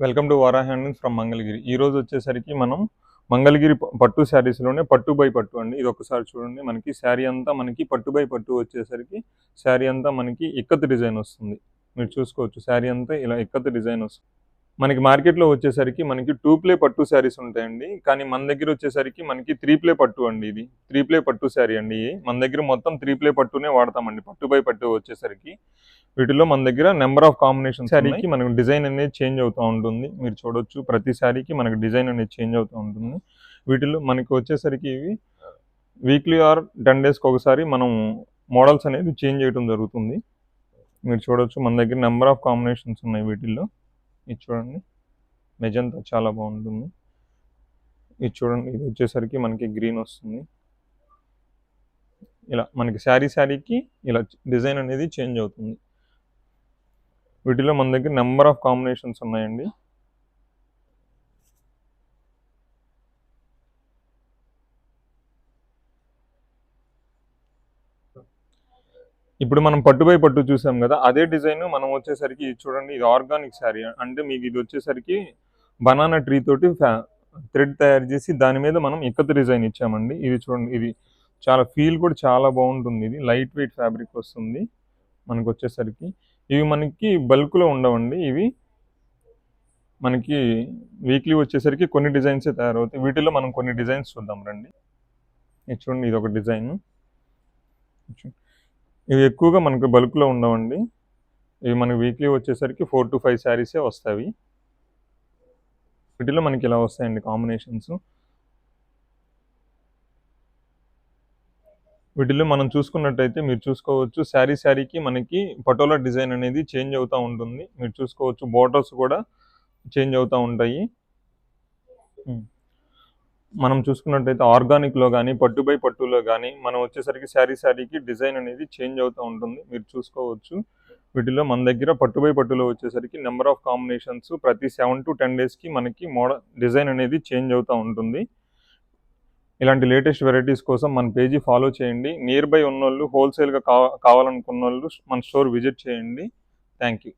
Welcome to వారా handlooms from Mangalagiri. ఈ రోజు వచ్చేసరికి మనం మంగళగిరి పట్టు శారీస్లోనే పట్టు బై పట్టు అండి. ఇది ఒకసారి చూడండి. మనకి శారీ అంతా మనకి పట్టు బై పట్టు వచ్చేసరికి శారీ అంతా మనకి ఇక్కత్ డిజైన్ వస్తుంది. మీరు చూసుకోవచ్చు, శారీ అంతా ఇలా ఇక్కత్ డిజైన్ వస్తుంది. మనకి మార్కెట్లో వచ్చేసరికి మనకి 2 ప్లే పట్టు శారీస్ ఉంటాయండి. కానీ మన దగ్గర వచ్చేసరికి మనకి 3 ప్లే పట్టు అండి. ఇది 3 ప్లే పట్టు శారీ అండి. మన దగ్గర మొత్తం 3 ప్లే పట్టునే వాడతామండి. పట్టు బై పట్టు వచ్చేసరికి వీటిలో మన దగ్గర నెంబర్ ఆఫ్ కాంబినేషన్స్ శారీకి మనకు డిజైన్ అనేది చేంజ్ అవుతూ ఉంటుంది. మీరు చూడొచ్చు, ప్రతి శారీకి మనకు డిజైన్ అనేది చేంజ్ అవుతూ ఉంటుంది. వీటిలో మనకి వచ్చేసరికి ఇవి వీక్లీ ఆర్ 10 డేస్కి ఒకసారి మనం మోడల్స్ అనేది చేంజ్ చేయడం జరుగుతుంది. మీరు చూడొచ్చు, మన దగ్గర నెంబర్ ఆఫ్ కాంబినేషన్స్ ఉన్నాయి వీటిల్లో. ఇది చూడండి, మెజంతా చాలా బాగుంటుంది. ఇది చూడండి, ఇది వచ్చేసరికి మనకి గ్రీన్ వస్తుంది. ఇలా మనకి శారీకి ఇలా డిజైన్ అనేది చేంజ్ అవుతుంది. వీటిలో మన దగ్గర నెంబర్ ఆఫ్ కాంబినేషన్స్ ఉన్నాయండి. ఇప్పుడు మనం పట్టు బై పట్టు చూసాం కదా, అదే డిజైన్ మనం వచ్చేసరికి చూడండి, ఇది ఆర్గానిక్ శారీ. అంటే మీకు ఇది వచ్చేసరికి బనానా ట్రీ తోటి థ్రెడ్ తయారు చేసి దాని మీద మనం ఇక్కత్ డిజైన్ ఇచ్చామండి. ఇది చూడండి, ఇది చాలా ఫీల్ కూడా చాలా బాగుంటుంది. ఇది లైట్ వెయిట్ ఫ్యాబ్రిక్ వస్తుంది మనకు వచ్చేసరికి. ఇవి మనకి బల్క్లో ఉండవండి. ఇవి మనకి వీక్లీ వచ్చేసరికి కొన్ని డిజైన్సే తయారవుతాయి. వీటిలో మనం కొన్ని డిజైన్స్ చూద్దాం రండి. ఇది చూడండి, ఇది ఒక డిజైన్. ఇవి ఎక్కువగా మనకు బల్క్లో ఉండవండి. ఇవి మనకి వీక్లీ వచ్చేసరికి 4 to 5 శారీసే వస్తాయి. వీటిలో మనకి ఇలా వస్తాయండి కాంబినేషన్స్. వీటిలో మనం చూసుకున్నట్టయితే మీరు చూసుకోవచ్చు, శారీకి మనకి పటోలా డిజైన్ అనేది చేంజ్ అవుతూ ఉంటుంది. మీరు చూసుకోవచ్చు, బోర్డర్స్ కూడా చేంజ్ అవుతూ ఉంటాయి. మనం చూసుకున్నట్టయితే ఆర్గానిక్లో కానీ పట్టు బై పట్టులో కానీ మనం వచ్చేసరికి శారీకి డిజైన్ అనేది చేంజ్ అవుతూ ఉంటుంది. మీరు చూసుకోవచ్చు, వీటిలో మన దగ్గర పట్టు బై పట్టులో వచ్చేసరికి నెంబర్ ఆఫ్ కాంబినేషన్స్ ప్రతి 7 to 10 డేస్కి మనకి మోడల్ డిజైన్ అనేది చేంజ్ అవుతూ ఉంటుంది. ఇలాంటి లేటెస్ట్ వెరైటీస్ కోసం మన పేజీ ఫాలో చేయండి. నియర్ బై ఉన్నోళ్ళు, హోల్సేల్గా కావాలనుకున్న వాళ్ళు మన స్టోర్ విజిట్ చేయండి. Thank you.